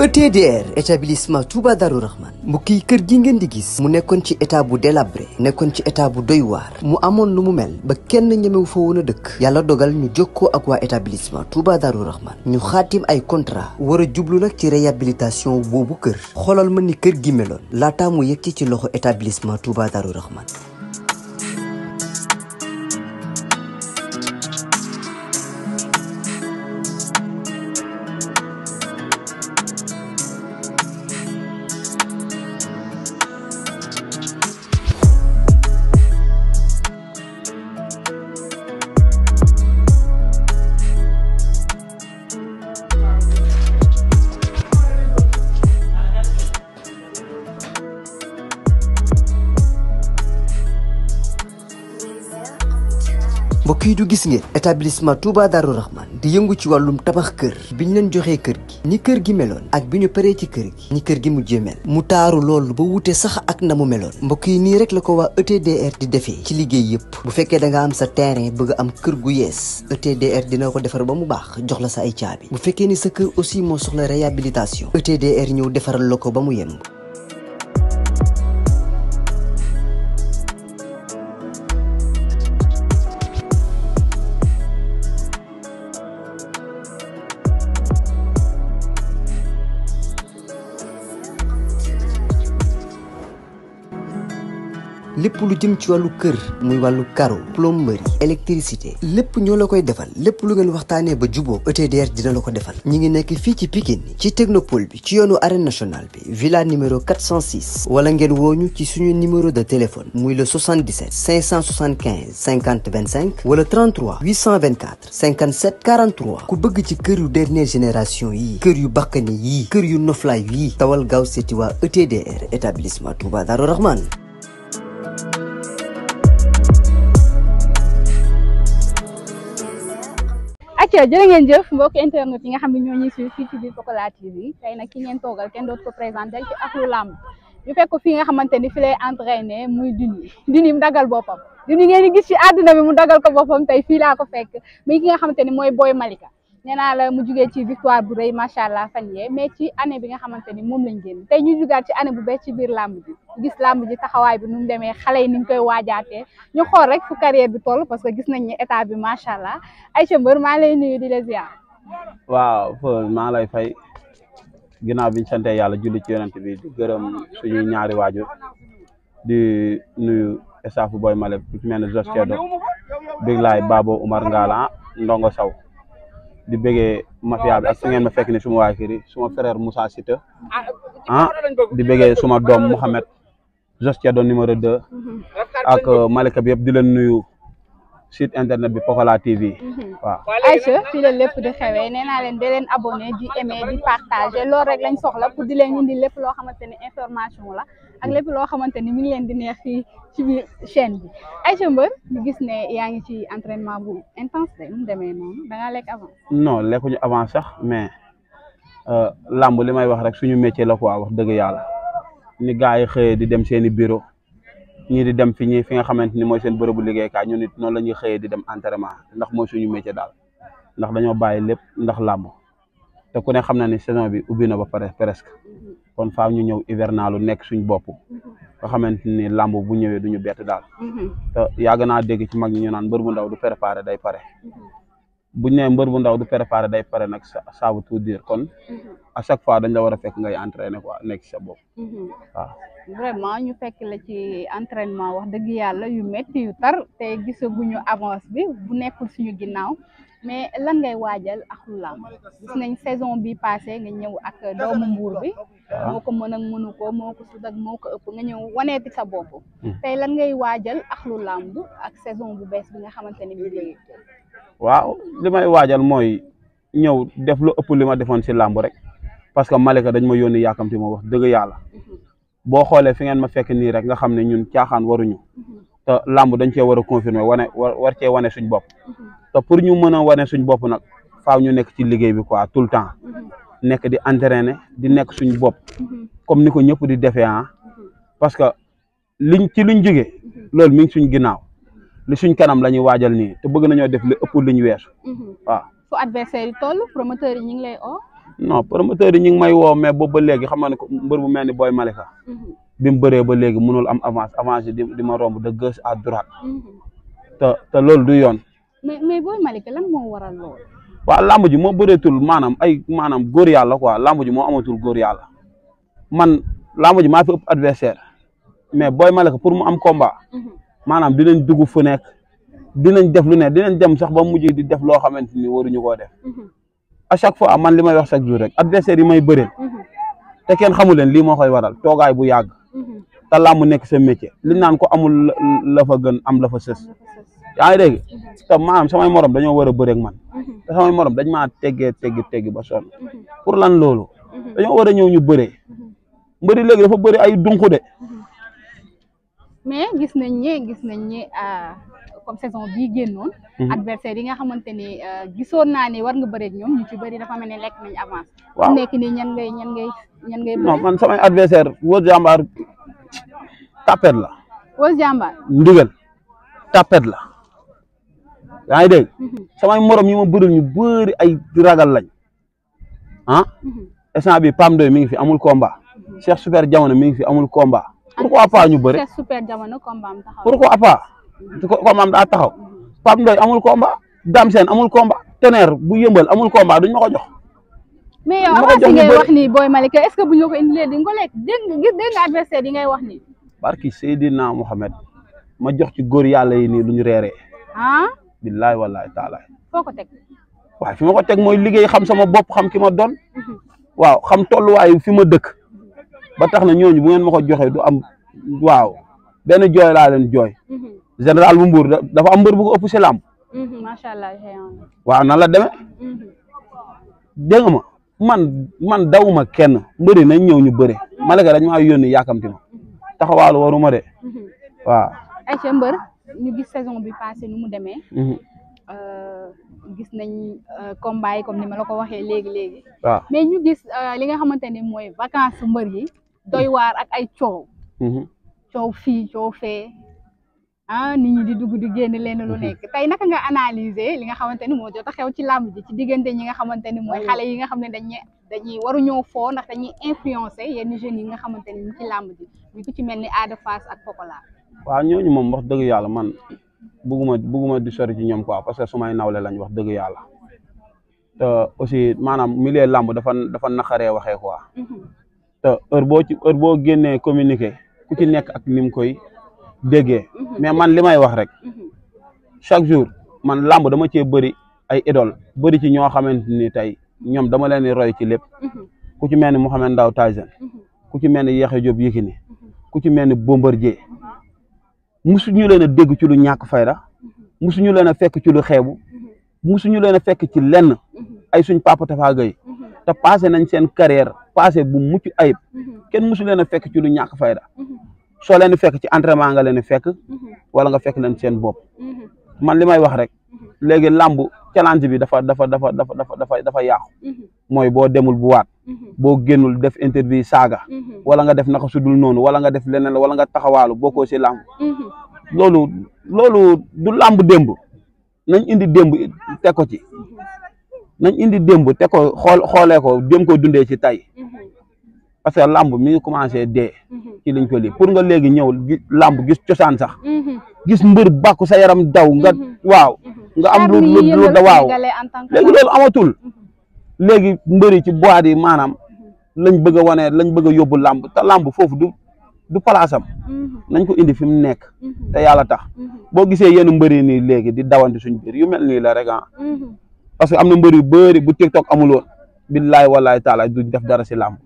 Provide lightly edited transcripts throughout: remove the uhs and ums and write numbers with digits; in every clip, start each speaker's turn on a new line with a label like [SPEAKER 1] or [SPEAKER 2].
[SPEAKER 1] ETDR établissement Touba Darou Rahman mbokk yi kër gi ngeen di gis mu nekkoon ci état bu délabré nekkoon ci état bu doy waar mu amoon lu mu mel ba kenn ñemewu fa woon a dëkk yàlla dogal ñu jokkoo ak waa établissement Touba Darou Rahman ñu xaatim ay contrat war a jublu nag ci réhabilitation boobu kër xoolal ma ni kër gi meloon laataa mu yegg ci loxo établissement Touba Darou Rahman. mbokk yi du gis ngeen établissement Touba Darou Rahman di yëngu ci wàllum tabax kër biñ leen joxee kër gi ni kër gi meloon ak bi ñu paree ci kër gi ni kër gi mujjee mel mu taaru loolu ba wute sax ak na mu meloon mbokk yi nii rek la ko waa ETDR di defee ci liggéey yëpp bu fekkee da nga am sa terrain bëgg am kër gu yees ETDR dina ko defar ba mu baax jox la sa ay caabi bu fekkee ni sa kër aussi moo soxla réhabilitation ETDR ñëw defaral la ko ba mu yemb. lépp lu jëm ci wàllu kër muy wàllu carreau plomberie électricité lépp ñoo la koy defal lépp lu ngeen waxtaanee ba juboo ETDR dina la ko defal ñi ngi nekk fii ci Pikine ci technopole bi ci yoonu arène nationale bi villa numéro 406 wala ngeen wooñu ci suñu numéro de téléphone muy le 77 575 50 25 wala 33 824 57 43 ku bëgg ci kër yu dernière génération yi kër yu bakkane yi kër yu noflaay yi tawal gaaw seeti waa ETDR établissement Touba Darou Rahman.
[SPEAKER 2] jërë ngeen jëf mbokk internet yi nga xam ne ñoo ñuy suivre fii ci biir Pokola TV tey nag ki ngeen toogal kenn dootu ko présenté ci Ahlou Lamb ñu fekk ko fii nga xamante ni fi lay entraîné muy Duni mu dagal boppam Duni ngeen di gis ci àdduna bi mu dagal ko boppam tey fii laa ko fekk muy ki nga xamante ni mooy Boy Malika nee naa la mu jugee ci victoire bu rëy macha allah fan yee mais ci année bi nga xamante ni moom lañ génn tey ñu jugaat ci année bu bees ci biir làmb ji gis làmb ji taxawaay bi nu mu demee xale yi ni ñu koy waajaatee ñu xool rek fu carrière bi toll parce que gis nañ ni état bi macha allah Aïcha Mbeur maa lay nuyu di la ziar.
[SPEAKER 3] waaw foofu maa lay fay ginnaaw bi ñu sante yàlla julli ci yonent bi di gërëm suñuy ñaari waajur di nuyu staff Boy Malika ku ci mel ne Jos Cedo Big Laay Babo Oumar Ngala Ndongo Saw di bëggee mafia bi ak su ngeen ma fekk ni suma waa kër yi suma frère Moussa Sita di bëggee suma doom Mouhamed Jos Cedo numéro 2 ak Malika bi yëpp di leen nuyu site internet bi Pokola TV waaw.
[SPEAKER 2] Aïcha fii la lépp di xewee nee naa leen di leen abonné di aimer di partager loolu rek lañ soxla pour di leen indi lépp loo xamante ni information la ak lépp loo xamante ni mi ngi leen di neex fii ci biir chaîne bi Aïcha Mbeur ñu gis ne yaa ngi ci entraînement bu intense de nu mu demee noonu da ngaa lekk avant.
[SPEAKER 3] non lekkuñu avant sax mais lamb li may wax rek suñu métier la quoi wax dëgg yàlla ni gars yi xëyee di dem seeni bureau ñii di dem fi nga xamante ni mooy seen bërëbu liggéeykaay ñun it noonu la ñuy xëyee di dem entraînement ndax mooy suñu métier daal ndax dañoo bàyyi lépp ndax làmb te ku ne xam na ni saison bi ubbi na ba pare presque kon faaw ñu ñëw hivernalu nekk suñ bopp nga xamante ni làmb bu ñëwee duñu bett daal te yàgg naa dégg ci mag ñi ñu naan mbër bu ndaw du préparé day pare buñ ne mbër bu ndaw du préparé day pare nag ça veut tout dire kon à chaque fois dañ la war a fekk ngay entraîner quoi nekk ci sa bopp waaw.
[SPEAKER 2] vraiment ñu fekk la ci entraînement wax dëgg yàlla yu métti yu tar te gisaguñu avance bi bu nekkul suñu ginnaaw mais lan ngay waajal Ahlou Lamb gis nañ saison bi passé nga ñëw ak doomu mbuur bi moo ko mën ak mënu ko moo ko sut ak moo ko ëpp nga ñëw waneeti sa bopp tey lan ngay waajal Ahlou Lamb ak saison bu bees bi nga xamante ni bi léegi.
[SPEAKER 3] waaw li may waajal mooy ñëw def lu ëpp li ma defoon si làmb rek parce que Malika dañ ma yónni yàkkamti ma wax dëgg yàlla boo xoolee fi ngeen ma fekk nii rek nga xam ne ñun caaxaan waruñu te làmb dañ cee war a confirmer war cee wane suñ bopp te pour ñu mën a wane suñ bopp nag faaw ñu nekk ci liggéey bi quoi tout le temps nekk di entraîner di nekk suñ bopp comme ni ko ñëpp di defee parce que liñ jógee loolu mi ngi suñ ginnaaw li suñ kanam la ñuy waajal nii te bëgg nañoo def li ëpp li ñu weesu waaw.
[SPEAKER 2] fu adversaire yi toll promoteur yi ñu ngi lay oo.
[SPEAKER 3] non promoteur yi ñu ngi may woo mais boobu ba léegi xam nga ne ko mbër bu mel ni Boy Malika bi mu bëree ba léegi mënul am avance di ma romb de gauche à droite te loolu du yoon.
[SPEAKER 2] mais Boy Malika lan moo waral lool.
[SPEAKER 3] waaw lamb ji moo bëreetul maanaam góor yàlla quoi lamb ji moo amatul góor yàlla man lamb ji maa fi ëpp adversaire mais Boy Malika pour mu am combat maanaam dinañ dugg fu nekk dinañ def lu ne dinañ dem sax ba mujj di def loo xamante ni waruñu koo def à chaque fois man li may wax chaque jour rek adversaire yi may bëreel te kenn xamu leen lii moo koy waral toogaay bu yàgg te lamb nekk sa métier li naan ko amul la fa gën am la fa sës yaa ngi dégg te maanaam samay morom dañoo war a bëreeg man te samay morom dañ maa teggi ba sonn pour lan loolu dañoo war a ñëw ñu bëree mbëri léegi dafa bëri ay dunku de.
[SPEAKER 2] mais gis nañ ne comme saison bii génnoon. adversaire yi nga xamante ni gisoon naa ni war nga bëreeg ñoom ñu ci bëri dafa mel ne lekk nañ avance. waaw nekk nii ñan ngay
[SPEAKER 3] non man samay adversaire Wos Jàmbaar tapet la.
[SPEAKER 2] Wos Jàmbaar.
[SPEAKER 3] ndigal tapet la. yaa ngi dégg samay morom yi ma bëril ñu bëri ay ragal lañ instant bi Pam Doy mi ngi fi amul combat Cheikh Super Jamono mi ngi fi amul combat pourquoi pas ñu bëri
[SPEAKER 2] Cheikh Super Jamono combat am taxaw
[SPEAKER 3] pourquoi pas combat am daa taxaw Pam Doy amul combat Dame Sène amul combat Tonnerre bu yëmbal amul combat duñ ma ko jox.
[SPEAKER 2] mais yow avance yi ngay wax ni Boy Malika est-ce que buñ la ko indilee di nga ko lekk dégg nga adversaire yi ngay wax ni
[SPEAKER 3] barki Seydina Mohamed ma jox ci góor yàlla yi nii luñ reeree billaay wallaay taalaay.
[SPEAKER 2] foo ko teg.
[SPEAKER 3] waaw fi ma ko teg mooy liggéey xam sama bopp xam ki ma doon. waaw xam tolluwaayu fi ma dëkk. ba tax na ñooñu bu ngeen ma ko joxee du am waaw benn jooy laa leen jooy. général bu Mbour dafa am mbër bu ko ëpp si làmb.
[SPEAKER 2] macha allah.
[SPEAKER 3] waaw nan la demee. dégg nga man dawuma kenn mbëri nañ ñëw ñu bëre Malika dañ maa yónni yàkkamti ma taxawaalu waruma de waaw.
[SPEAKER 2] ayca mbër. ñu gis saison bi passé nu mu demee gis nañ combat yi comme ni ma la ko waxee léegi
[SPEAKER 3] waaw
[SPEAKER 2] mais ñu gis li nga xamante ni mooy vacances mbër yi doy waar ak ay coow fii coow fee nit ñi di dugg di génn leen lu nekk tey naka nga analyser li nga xamante ni moo jot a xew ci làmb ji ci diggante ñi nga xamante ni mooy xale yi nga xam ne dañuy waruñoo foo ndax dañuy influencer yenn jeunes yi nga xamante ni ñu ci làmb ji ñu ko ci mel ni Ada Fass ak Pokola.
[SPEAKER 3] waaw ñooñu moom wax dëgg yàlla man bugguma di sori ci ñoom quoi parce que sumay nawle lañ wax dëgg yàlla te aussi maanaam milieu làmb dafa naqaree waxee quoi te heure boo génnee communiqué ku ci nekk ak ni mu koy déggee mais man li may wax rek chaque jour man làmb dama cee bëri ay idole bëri ci ñoo xamante ni tey ñoom dama leen di roy ci lépp ku ci mel ni Mouhamed Ndao Tyson ku ci mel ni Yaxya Diop Yékini ku ci mel ni Bombardier musuñu leen a dégg ci lu ñàkk fayda musuñu leen a fekk ci lu xeebu musuñu leen a fekk ci lenn ay suñ papa Tafa Gueye te passé nañ seen carrière passé bu mucc ayib kenn musu leen a fekk ci lu ñàkk fayda soo leen fekk ci entraînement nga leen fekk wala nga fekk leen seen bopp man li may wax rek léegi làmb challenge bi dafa yàqu mooy boo demul bu waat boo génnul def interview saaga wala nga def naka sudul noonu wala nga def leneen wala nga taxawaalu bokkoo si làmb loolu du làmb démb nañ indi démb teg ko ci nañ indi démb teg ko xoolee ko dem ko dundee ci tay parce que làmb mi ngi commencé dee ci liñ ko lii pour nga léegi ñëw làmb gis cosaan sax gis mbër bàkku sa yaram daw nga waaw nga am lu da waaw léegi loolu amatul léegi mbëri ci boîte yi maanaam lañ bëgg a wane lañ bëgg a yóbbu làmb te làmb foofu du palaasam nañ ko indi fi mu nekk te yàlla tax boo gisee yenn mbëri nii léegi di dawante suñ biir yu mel nii la rek parce que am na mbër yu bëri bu TikTok amul woon billaay wallaay taala du def dara si làmb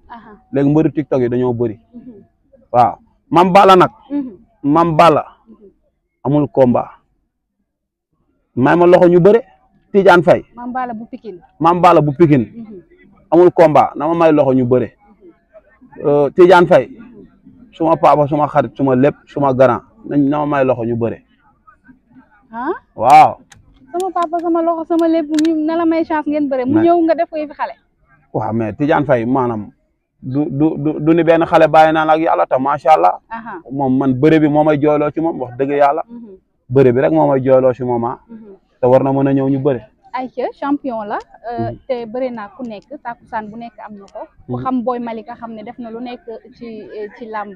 [SPEAKER 3] léegi mbëri TikTok yi dañoo bëri waaw Mame Balla amul combat may ma loxo ñu bëre Tidiane Faye
[SPEAKER 2] Mame
[SPEAKER 3] Balla bu Pikine amul combat na ma may loxo ñu bëre Tidiane Faye suma papa suma xarit suma lépp suma grand na ma may loxo ñu bëre waaw
[SPEAKER 2] sama papa sama loxo sama lépp ñu na la may chance ngeen bëre mu ñëw nga def ko fi xale
[SPEAKER 3] waaw mais Tidiane Faye maanaam du ni benn xale bàyyi naan ak yàlla te macha allah moom man bëre bi moo may jooyloo ci moom wax dëgg yàlla bëre bi rek moo may jooyloo ci moom te war na mën a ñëw ñu bëre
[SPEAKER 2] Aïcha champion la te bëri naa ku nekk takkusaan bu nekk am na ko ku xam Boy Malika xam ne def na lu nekk ci làmb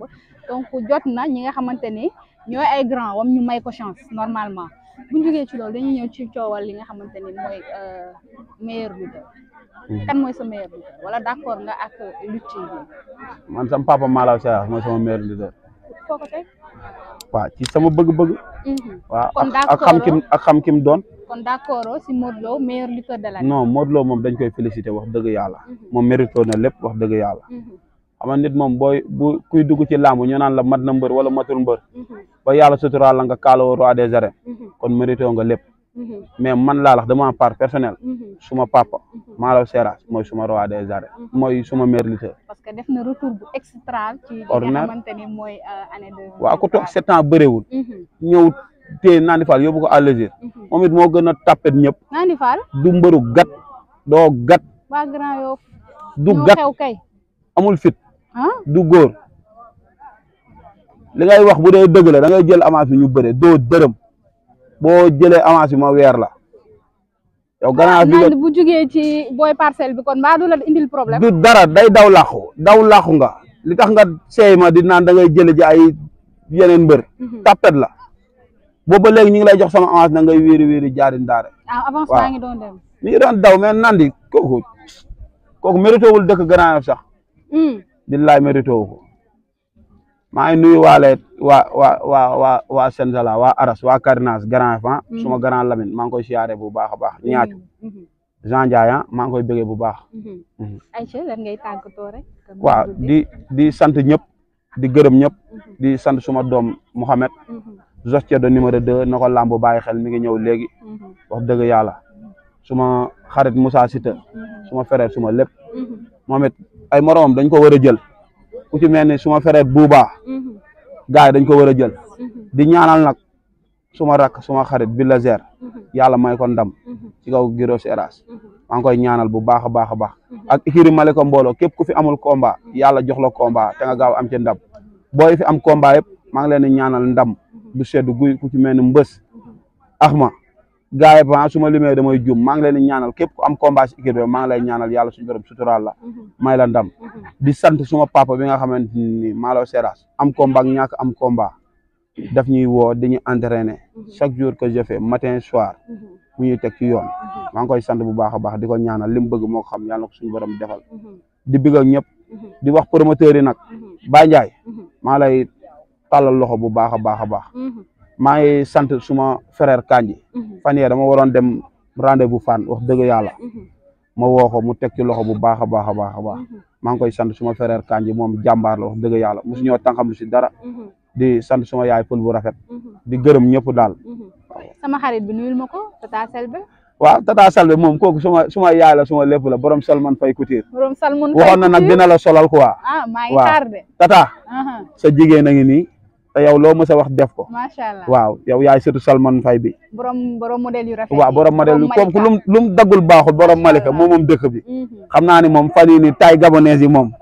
[SPEAKER 2] donc jot na ñi nga xamante ni ñooy ay grand wam ñu may ko chance normalement bu ñu jógee ci loolu dañuy ñëw ci coowal li nga xamante ni mooy meilleur lutteur kan mooy sa meilleur lutteur wala d'accord nga ak lutte yi
[SPEAKER 3] man sama papa Malaw Seras mooy sama meilleur lutteur
[SPEAKER 2] foo ko teg
[SPEAKER 3] waaw ci sama bëgg-bëgg waaw
[SPEAKER 2] kon
[SPEAKER 3] ak xam kim doon
[SPEAKER 2] kon d'accord si Modou Lo meilleur lutteur de l'année
[SPEAKER 3] non Modou Lo moom dañ koy féliciter wax dëgg yàlla moom mérito na lépp wax dëgg yàlla xam nga nit moom bu kuy dugg ci làmb ñu naan la mat na mbër wala matul mbër ba yàlla suturaal la nga kaaloo roi des arènes kon mérito nga lépp mais man laa wax dama part personnel suma papa Malaw Seras mooy suma roi des arènes mooy suma meilleur lutteur
[SPEAKER 2] parce que def na retour bu extra ci li nga xamante ni mooy année de
[SPEAKER 3] waaw ku toog 7 ans bëréewul ñëw téye Nandi Fall yóbbu ko à légir moom it moo gën a tapet ñëpp
[SPEAKER 2] Nandi Fall
[SPEAKER 3] du mbëru gat doo gat
[SPEAKER 2] waa Grand Yoff
[SPEAKER 3] du gat
[SPEAKER 2] xew kay
[SPEAKER 3] amul fit du góor li ngay wax bu dee dëgg la da ngay jël avance bi ñu bëre doo dërëm boo jëlee avance bi ma weer la yow Grand Yoff
[SPEAKER 2] bi bu jugee ci booy parcelle bi kon mbaa du la indil problème
[SPEAKER 3] du dara day daw làqu nga li tax nga seey ma di naan da ngay jële ji ay yeneen mbër tapet la boobu ba léegi ñu ngi lay jox sama avance na ngay wéeri jaari ndaare
[SPEAKER 2] avance baa ngi doon dem
[SPEAKER 3] mi ngi doon daw mais Nandi kooku mérito wul dëkk Grand Yoff sax billaay mérito wu ko maa ngi nuyu waale waa Senzala waa Aras waa Carinas Grand Yoff suma Grand Lamine maa ngi koy siyaare bu baax a baax ñaatu Jean Ndiaye maa ngi koy bëggee bu baax
[SPEAKER 2] Aïcha lan ngay tàggatoo rek
[SPEAKER 3] waaw di sant ñëpp di gërëm ñëpp di sant suma doom Mouhamed Zostia de numéro 2 na ko làmb bàyyi xel mi ngi ñëw léegi wax dëgg yàlla suma xarit Moussa Sita suma frère suma lépp moom it ay moromam dañ ko war a jël ku ci mel ni suma frère Bouba gars yi dañ ko war a jël di ñaanal nag suma rakk suma xarit Bilazer yàlla may ko ndam ci kaw Giro Seras maa ngi koy ñaanal bu baax a baax a baax ak ikiri Malika mbooloo képp ku fi amul combat yàlla jox la combat te nga gaaw am ci ndam booy fi am combat yëpp maa ngi leen di ñaanal ndam du sedd guy ku ci mel ni mbës axma gars yi ba su ma limee damay jum maa ngi leen di ñaanal képp ku am combat si équipe bi maa ngi lay ñaanal yàlla suñu borom suturaal la may la ndam di sant suma papa bi nga xamante ni Malaw Seras am combat ak ñàkk am combat daf ñuy woo di ñu entraîner chaque jour que je fais matin soir mu ñuy teg ci yoon maa ngi koy sant bu baax a baax di ko ñaanal li mu bëgg moo ko xam yàlla na ko suñu borom defal di bëgg ak ñëpp di wax promoteur yi nag Baye Ndiaye maa lay tàllal loxo bu baax a baax a baax maa ngi sant suma frère Kandji fan yee dama waroon dem rendez-vous fan wax dëgg yàlla ma woo ko mu teg ci loxo bu baax a baax a baax a baax maa ngi koy sant suma frère Kandji moom jàmbaar la wax dëgg yàlla mosu ñoo tànqam lu si dara di sant suma yaay pël bu rafet di gërëm ñëpp daal
[SPEAKER 2] sama xarit bi nuyul ma ko Tata Selbe
[SPEAKER 3] waaw Tata Selbe moom kooku suma yaay la suma lépp la borom Salman Fay Couture
[SPEAKER 2] borom Salman Fay
[SPEAKER 3] waxoon na nag dina la solal quoi
[SPEAKER 2] maa ngi xaar de
[SPEAKER 3] Tata sa jigéen a ngi nii te yow loo mës a wax def ko
[SPEAKER 2] macha allah
[SPEAKER 3] waaw yow yaay surtout Salman Fay bi
[SPEAKER 2] borom modèle yu rafet
[SPEAKER 3] waaw borom modèle yu comme lu mu daggul baaxul borom Malika moom dëkk bi xam naa ni moom fan yii nii taay gabonaise yi moom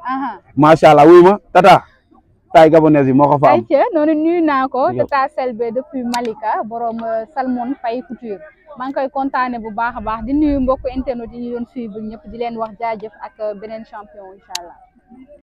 [SPEAKER 3] macha allah wuy ma Tata taay gabonaise yi moo ko fa am
[SPEAKER 2] ayca noonu nuyu naa ko Tata Selbe depuis Malika borom Salman Fay Couture maa ngi koy kontaane bu baax a baax di nuyu mbokku internet yi ñu doon suivre ñëpp di leen wax jaajëf ak beneen champion incha allah